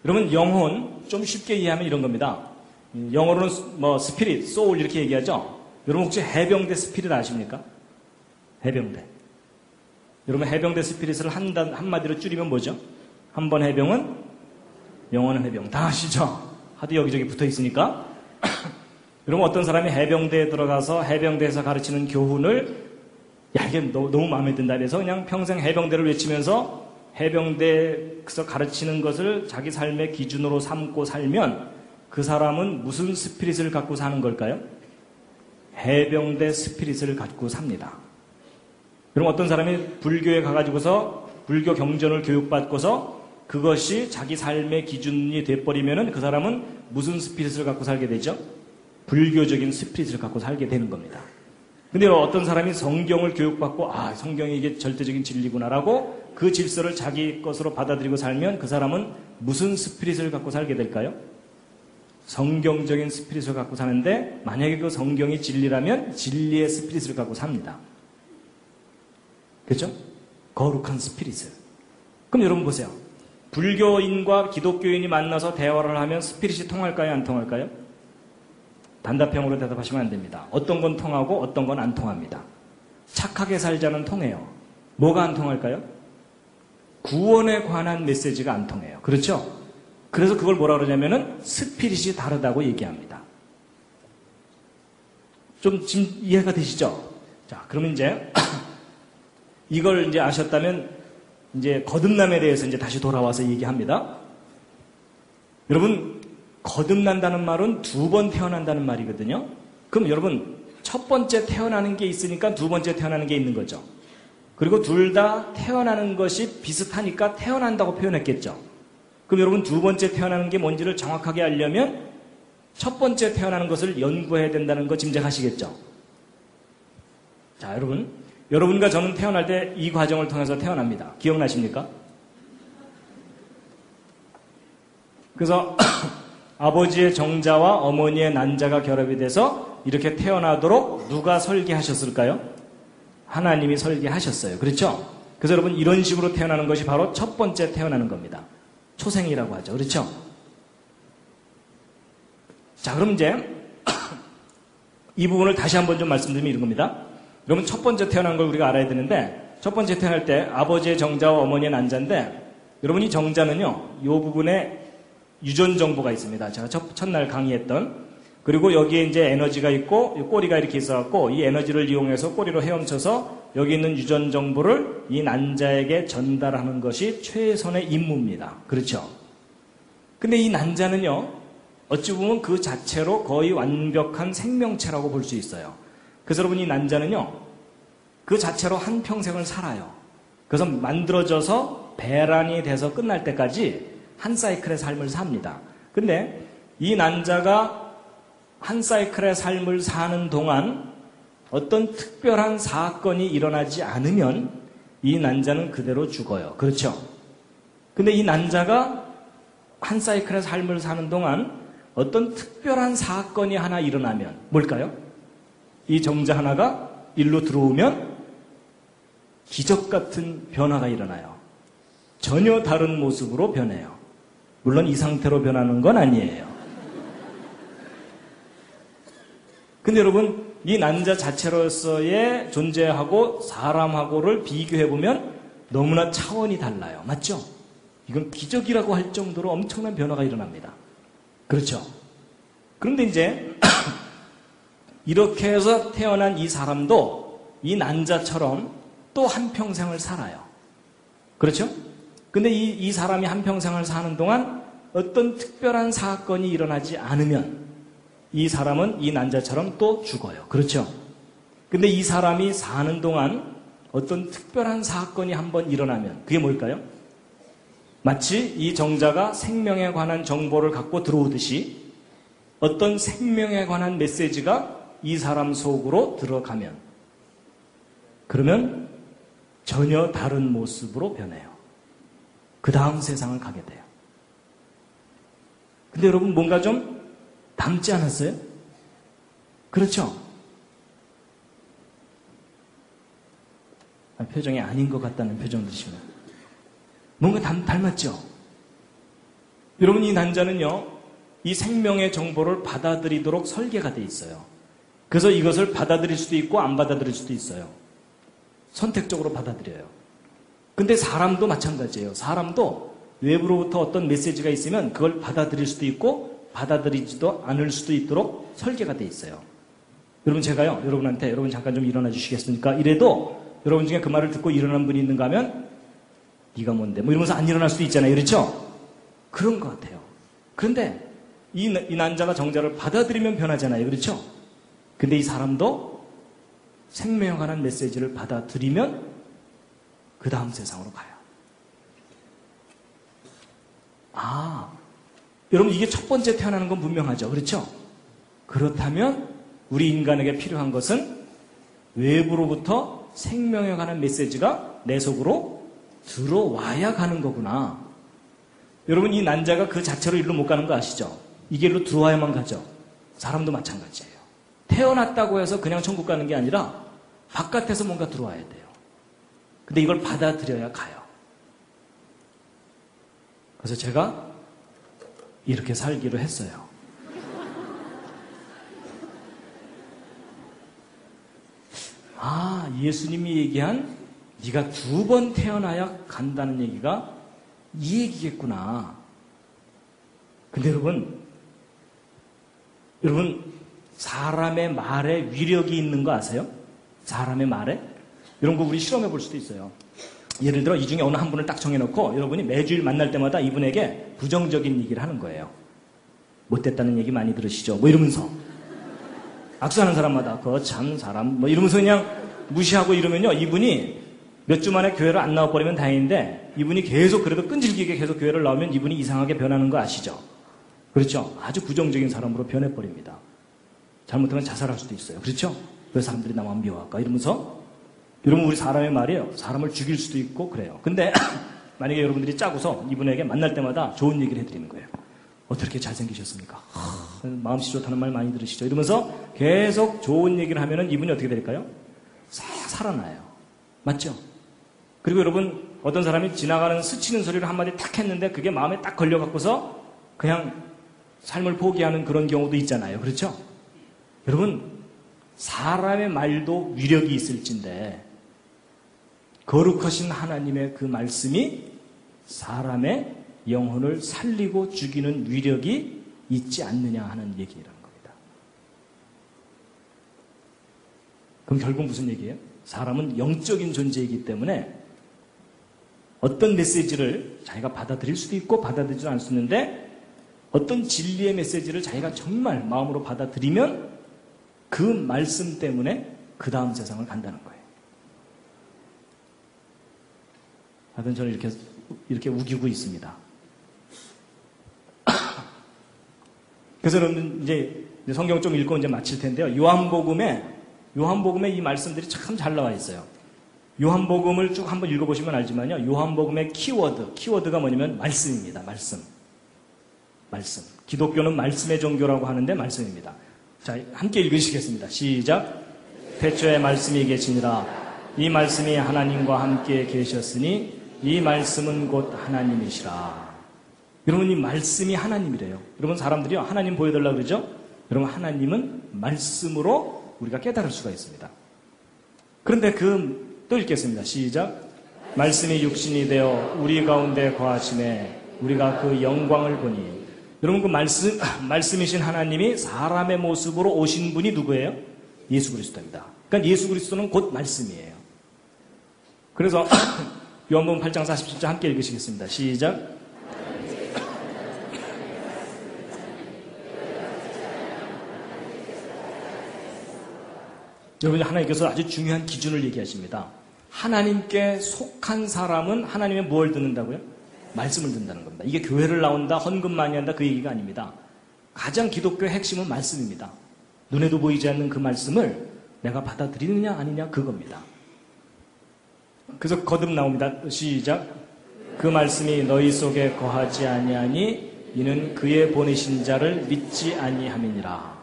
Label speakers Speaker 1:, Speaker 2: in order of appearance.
Speaker 1: 여러분, 영혼, 좀 쉽게 이해하면 이런 겁니다. 영어로는 뭐, 스피릿, 소울 이렇게 얘기하죠? 여러분 혹시 해병대 스피릿 아십니까? 해병대. 여러분 해병대 스피릿을 한마디로 줄이면 뭐죠? 한 번 해병은 영원한 해병. 다 아시죠? 하도 여기저기 붙어 있으니까. 여러분 어떤 사람이 해병대에 들어가서 해병대에서 가르치는 교훈을 야 이게 너무 마음에 든다 그래서 그냥 평생 해병대를 외치면서 해병대에서 가르치는 것을 자기 삶의 기준으로 삼고 살면 그 사람은 무슨 스피릿을 갖고 사는 걸까요? 해병대 스피릿을 갖고 삽니다. 여러분 어떤 사람이 불교에 가가지고서 불교 경전을 교육받고서 그것이 자기 삶의 기준이 돼버리면은 그 사람은 무슨 스피릿을 갖고 살게 되죠? 불교적인 스피릿을 갖고 살게 되는 겁니다. 근데 어떤 사람이 성경을 교육받고 아 성경이 이게 절대적인 진리구나라고 그 질서를 자기 것으로 받아들이고 살면 그 사람은 무슨 스피릿을 갖고 살게 될까요? 성경적인 스피릿을 갖고 사는데 만약에 그 성경이 진리라면 진리의 스피릿을 갖고 삽니다. 그렇죠? 거룩한 스피릿을. 그럼 여러분 보세요. 불교인과 기독교인이 만나서 대화를 하면 스피릿이 통할까요? 안 통할까요? 단답형으로 대답하시면 안 됩니다. 어떤 건 통하고 어떤 건 안 통합니다. 착하게 살자는 통해요. 뭐가 안 통할까요? 구원에 관한 메시지가 안 통해요. 그렇죠? 그래서 그걸 뭐라 그러냐면은 스피릿이 다르다고 얘기합니다. 좀 지금 이해가 되시죠? 자, 그러면 이제 이걸 이제 아셨다면 이제 거듭남에 대해서 이제 다시 돌아와서 얘기합니다. 여러분, 거듭난다는 말은 두 번 태어난다는 말이거든요. 그럼 여러분, 첫 번째 태어나는 게 있으니까 두 번째 태어나는 게 있는 거죠. 그리고 둘 다 태어나는 것이 비슷하니까 태어난다고 표현했겠죠. 그럼 여러분 두 번째 태어나는 게 뭔지를 정확하게 알려면 첫 번째 태어나는 것을 연구해야 된다는 거 짐작하시겠죠? 자, 여러분과 저는 태어날 때 이 과정을 통해서 태어납니다. 기억나십니까? 그래서 아버지의 정자와 어머니의 난자가 결합이 돼서 이렇게 태어나도록 누가 설계하셨을까요? 하나님이 설계하셨어요. 그렇죠? 그래서 여러분 이런 식으로 태어나는 것이 바로 첫 번째 태어나는 겁니다. 초생이라고 하죠. 그렇죠? 자, 그럼 이제 이 부분을 다시 한번 좀 말씀드리면 이런 겁니다. 여러분 첫 번째 태어난 걸 우리가 알아야 되는데 첫 번째 태어날 때 아버지의 정자와 어머니의 난자인데 여러분 이 정자는요. 이 부분에 유전 정보가 있습니다. 제가 첫날 강의했던 그리고 여기에 이제 에너지가 있고 꼬리가 이렇게 있어갖고 이 에너지를 이용해서 꼬리로 헤엄쳐서 여기 있는 유전 정보를 이 난자에게 전달하는 것이 최선의 임무입니다. 그렇죠? 근데 이 난자는요. 어찌 보면 그 자체로 거의 완벽한 생명체라고 볼 수 있어요. 그래서 여러분 이 난자는요. 그 자체로 한 평생을 살아요. 그래서 만들어져서 배란이 돼서 끝날 때까지 한 사이클의 삶을 삽니다. 근데 이 난자가 한 사이클의 삶을 사는 동안 어떤 특별한 사건이 일어나지 않으면 이 난자는 그대로 죽어요. 그렇죠? 근데 이 난자가 한 사이클의 삶을 사는 동안 어떤 특별한 사건이 하나 일어나면 뭘까요? 이 정자 하나가 일로 들어오면 기적 같은 변화가 일어나요. 전혀 다른 모습으로 변해요. 물론 이 상태로 변하는 건 아니에요. 근데 여러분 이 난자 자체로서의 존재하고 사람하고를 비교해보면 너무나 차원이 달라요. 맞죠? 이건 기적이라고 할 정도로 엄청난 변화가 일어납니다. 그렇죠? 그런데 이제 이렇게 해서 태어난 이 사람도 이 난자처럼 또 한평생을 살아요. 그렇죠? 근데 이 사람이 한평생을 사는 동안 어떤 특별한 사건이 일어나지 않으면 이 사람은 이 난자처럼 또 죽어요. 그렇죠? 근데 이 사람이 사는 동안 어떤 특별한 사건이 한번 일어나면 그게 뭘까요? 마치 이 정자가 생명에 관한 정보를 갖고 들어오듯이 어떤 생명에 관한 메시지가 이 사람 속으로 들어가면 그러면 전혀 다른 모습으로 변해요. 그 다음 세상을 가게 돼요. 근데 여러분 뭔가 좀 닮지 않았어요? 그렇죠? 표정이 아닌 것 같다는 표정 드시면 뭔가 닮았죠? 여러분, 이 난자는요, 이 생명의 정보를 받아들이도록 설계가 돼 있어요. 그래서 이것을 받아들일 수도 있고 안 받아들일 수도 있어요. 선택적으로 받아들여요. 근데 사람도 마찬가지예요. 사람도 외부로부터 어떤 메시지가 있으면 그걸 받아들일 수도 있고 받아들이지도 않을 수도 있도록 설계가 돼 있어요. 여러분, 제가요, 여러분한테, 여러분 잠깐 좀 일어나 주시겠습니까? 이래도 여러분 중에 그 말을 듣고 일어난 분이 있는가 하면 네가 뭔데? 뭐 이러면서 안 일어날 수도 있잖아요. 그렇죠? 그런 것 같아요. 그런데 이 난자가 정자를 받아들이면 변하잖아요. 그렇죠? 근데 이 사람도 생명에 관한 메시지를 받아들이면 그 다음 세상으로 가요. 아, 여러분, 이게 첫 번째 태어나는 건 분명하죠. 그렇죠? 그렇다면 우리 인간에게 필요한 것은 외부로부터 생명에 관한 메시지가 내 속으로 들어와야 가는 거구나. 여러분, 이 난자가 그 자체로 일로 못 가는 거 아시죠? 이게 일로 들어와야만 가죠. 사람도 마찬가지예요. 태어났다고 해서 그냥 천국 가는 게 아니라 바깥에서 뭔가 들어와야 돼요. 근데 이걸 받아들여야 가요. 그래서 제가 이렇게 살기로 했어요. 아, 예수님이 얘기한 네가 2번 태어나야 간다는 얘기가 이 얘기겠구나. 근데 여러분, 사람의 말에 위력이 있는 거 아세요? 사람의 말에? 이런 거 우리 실험해 볼 수도 있어요. 예를 들어 이 중에 어느 한 분을 딱 정해놓고 여러분이 매주일 만날 때마다 이분에게 부정적인 얘기를 하는 거예요. 못됐다는 얘기 많이 들으시죠? 뭐 이러면서. 악수하는 사람마다 그거 참 사람 뭐 이러면서 그냥 무시하고 이러면요, 이분이 몇 주 만에 교회를 안 나와버리면 다행인데 이분이 계속 그래도 끈질기게 계속 교회를 나오면 이분이 이상하게 변하는 거 아시죠? 그렇죠? 아주 부정적인 사람으로 변해버립니다. 잘못하면 자살할 수도 있어요. 그렇죠? 왜 사람들이 나만 미워할까? 이러면서. 여러분, 우리 사람의 말이에요. 사람을 죽일 수도 있고 그래요. 근데 만약에 여러분들이 짜고서 이분에게 만날 때마다 좋은 얘기를 해드리는 거예요. 어떻게 잘생기셨습니까? 마음씨 좋다는 말 많이 들으시죠? 이러면서 계속 좋은 얘기를 하면은 이분이 어떻게 될까요? 싹 살아나요. 맞죠? 그리고 여러분, 어떤 사람이 지나가는 스치는 소리를 한마디 탁 했는데 그게 마음에 딱 걸려갖고서 그냥 삶을 포기하는 그런 경우도 있잖아요. 그렇죠? 여러분, 사람의 말도 위력이 있을진데 거룩하신 하나님의 그 말씀이 사람의 영혼을 살리고 죽이는 위력이 있지 않느냐 하는 얘기라는 겁니다. 그럼 결국 무슨 얘기예요? 사람은 영적인 존재이기 때문에 어떤 메시지를 자기가 받아들일 수도 있고 받아들이지 않을 수 있는데 어떤 진리의 메시지를 자기가 정말 마음으로 받아들이면 그 말씀 때문에 그 다음 세상을 간다는 거예요. 하여튼 저는 이렇게 우기고 있습니다. 그래서 여러분 이제 성경 좀 읽고 이제 마칠 텐데요. 요한복음에 이 말씀들이 참 잘 나와 있어요. 요한복음을 쭉 한번 읽어보시면 알지만요. 요한복음의 키워드가 뭐냐면 말씀입니다. 말씀. 기독교는 말씀의 종교라고 하는데 말씀입니다. 자, 함께 읽으시겠습니다. 시작. 태초에 말씀이 계시니라. 이 말씀이 하나님과 함께 계셨으니 이 말씀은 곧 하나님이시라. 여러분, 이 말씀이 하나님이래요. 여러분, 사람들이요, 하나님 보여달라고 그러죠? 여러분, 하나님은 말씀으로 우리가 깨달을 수가 있습니다. 그런데 또 읽겠습니다. 시작. 말씀이 육신이 되어 우리 가운데 거하심에 우리가 그 영광을 보니. 여러분, 그 말씀이신 하나님이 사람의 모습으로 오신 분이 누구예요? 예수 그리스도입니다. 그러니까 예수 그리스도는 곧 말씀이에요. 그래서 요한복음 8장 47절 함께 읽으시겠습니다. 시작. 여러분, 하나님께서 아주 중요한 기준을 얘기하십니다. 하나님께 속한 사람은 하나님의 무엇을 듣는다고요? 말씀을 듣는다는 겁니다. 이게 교회를 나온다, 헌금 많이 한다, 그 얘기가 아닙니다. 가장 기독교의 핵심은 말씀입니다. 눈에도 보이지 않는 그 말씀을 내가 받아들이느냐 아니냐 그겁니다. 그래서 거듭 나옵니다. 시작. 그 말씀이 너희 속에 거하지 아니하니 이는 그의 보내신 자를 믿지 아니함이니라.